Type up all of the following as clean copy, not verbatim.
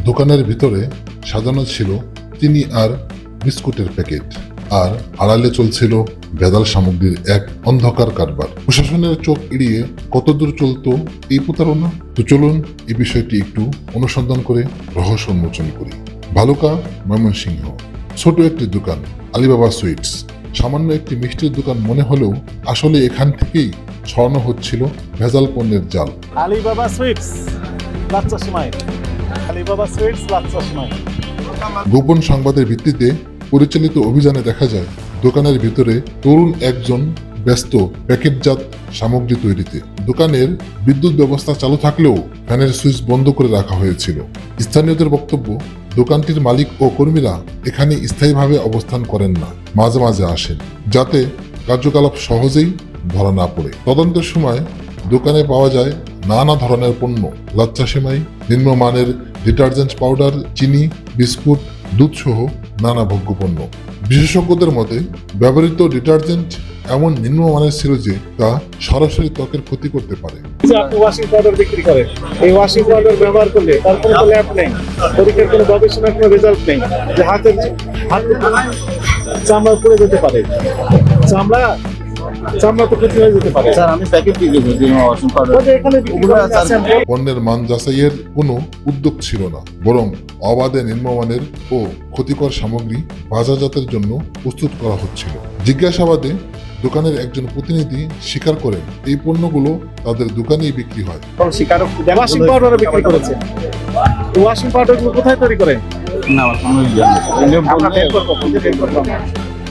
দোকানের ভিতরে সাজানো ছিল চিনি আর বিস্কুটের প্যাকেট, আর আড়ালে চলছিল ভেজাল সামগ্রীর এক অন্ধকার কারবার। প্রশাসনের চোখ এড়িয়ে কতদূর চলতো এই প্রতারণা? তো চলুন এই বিষয়টি একটু অনুসন্ধান করে রহস্য উন্মোচন করি। ভালুকা, ময়মনসিংহ। ছোট একটি দোকান, আলিবাবা সুইটস। সামান্য একটি মিষ্টির দোকান মনে হলেও আসলে এখান থেকেই ছড়ানো হচ্ছিল ভেজাল পণ্যের জাল। আলিবাবা সুইটস লাচ্চা সেমাই, আলিবাবা সুইটস লাচ্চা সেমাই। গোপন সংবাদের ভিত্তিতে পরিচালিত অভিযানে দেখা যায় দোকানের ভিতরে তরুণ একজন ব্যস্ত প্যাকেটজাত সামগ্রী তৈরিতে। দোকানের বিদ্যুৎ ব্যবস্থা চালু থাকলেও ফ্যানের সুইচ বন্ধ করে রাখা হয়েছিল। স্থানীয়দের বক্তব্য, দোকানটির মালিক ও কর্মীরা এখানে স্থায়ীভাবে অবস্থান করেন না, মাঝে মাঝে আসেন, যাতে কার্যকলাপ সহজেই ধরা না পড়ে। তদন্তের সময় দোকানে পাওয়া যায় নানা ধরনের পণ্য, লাচ্চা সেমাই, নিম্নমানের ডিটারজেন্ট পাউডার, চিনি, বিস্কুট, দুধ সহ নানা ভোগ্যপণ্য। বিশেষজ্ঞদের মতে ব্যবহৃত ডিটারজেন্ট এমন নিম্নমানের ছিল যে তা সরাসরি ত্বকের ক্ষতি করতে পারে। ওয়াশিং পাউডার বিক্রি করে, এই ওয়াশিং পাউডার ব্যবহার করলে তার কোনো ল্যাব নেই, পরীক্ষার কোনো গবেষণার কোনো রেজাল্ট নেই যে হাতের চামড়া পুড়ে যেতে পারে, চামড়া তো ক্ষতি হয়ে যেতে পারে। স্যার, আমি প্যাকেট দিয়ে দিয়েছি ওয়াশিং পাউডার। পণ্যের মান যাচাইয়ের কোনো উদ্যোগ ছিল না, বরং অবাধে নিম্নমানের ও ক্ষতিকর সামগ্রী বাজারজাতের জন্য প্রস্তুত করা হচ্ছিল। জিজ্ঞাসাবাদে দোকানের একজন প্রতিনিধি স্বীকার করেন এই পণ্যগুলো তাদের দোকানেই বিক্রি হয়। ওয়াশিং পাউডার বিক্রি করেছে। ওয়াশিং পাউডার গুলো কোথায় তৈরি করেন? না,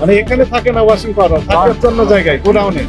মানে এখানে থাকে না ওয়াশিং পাউডার, থাকার জন্য জায়গায় গোডাউনে।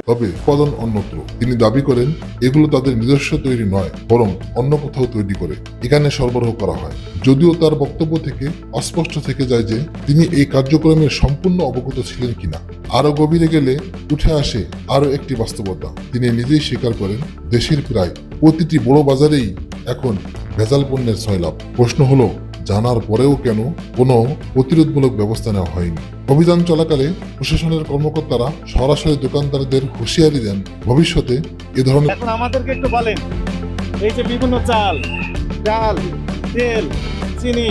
তবে উৎপাদন অন্যত্র। তিনি দাবি করেন এগুলো তাদের নিজস্ব তৈরি নয়, বরং অন্য কোথাও তৈরি করে এখানে সরবরাহ করা হয়। যদিও তার বক্তব্য থেকে অস্পষ্ট থেকে যায় যে তিনি এই কার্যক্রমের সম্পূর্ণ অবগত ছিলেন কিনা। আরো গভীরে গেলে উঠে আসে আরো একটি বাস্তবতা। তিনি নিজেই স্বীকার করেন দেশের প্রায় প্রতিটি বড় বাজারেই এখন ভেজাল পণ্যের সয়লাভ। প্রশ্ন হলো, জানার পরেও কেন কোনো প্রতিরোধমূলক ব্যবস্থা নেওয়া হয়নি? অভিযান চলাকালে প্রশাসনের কর্মকর্তারা সরাসরি দোকানদারদের হুঁশিয়ারি দেন ভবিষ্যতে এ ধরনের। এখন আমাদেরকে একটু বলেন, এই যে বিভিন্ন চাল, ডাল, তেল, চিনি,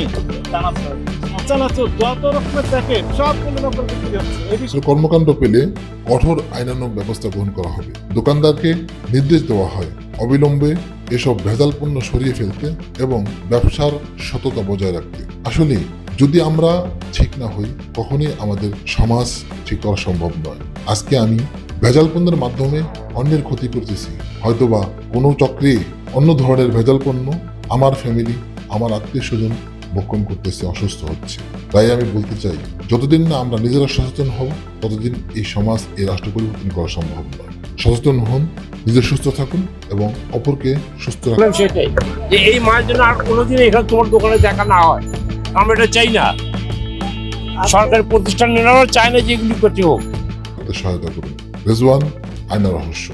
চানাচুর, যত রকমের প্যাকেট সবগুলো নম্বর বিক্রি হচ্ছে, এই বিষয়ে কর্মকাণ্ড পেলে কঠোর আইনানুগ ব্যবস্থা গ্রহণ করা হবে। দোকানদারকে নির্দেশ দেওয়া হয় অবিলম্বে এসব ভেজাল পণ্য সরিয়ে ফেলতে এবং ব্যবসার সততা বজায় রাখতে। আসলে যদি আমরা ঠিক না হই, কখনোই আমাদের সমাজ ঠিক করা সম্ভব নয়। আজকে আমি ভেজাল পণ্যের মাধ্যমে অন্যের ক্ষতি করতেছি, হয়তোবা কোনো চক্রে অন্য ধরনের ভেজাল পণ্য আমার ফ্যামিলি, আমার আত্মীয় স্বজন ভক্ষণ করতেছে, অসুস্থ হচ্ছে। তাই আমি বলতে চাই, যতদিন না আমরা নিজেরা সচেতন হব, ততদিন এই সমাজ, এই রাষ্ট্র পরিবর্তন করা সম্ভব নয়। সচেতন হন, নিজে সুস্থ থাকুন এবং অপরকে সুস্থ রাখুন। সেটাই যে এই মাছ যেন আর কোনোদিন এখানে তোমার দোকানে দেখা না হয়, আমরা এটা চাই না। সরকারি প্রতিষ্ঠান চায় না যে এগুলি করতে হোক। সহায়তা করুন। রেজওয়ান, আয়না রহস্য।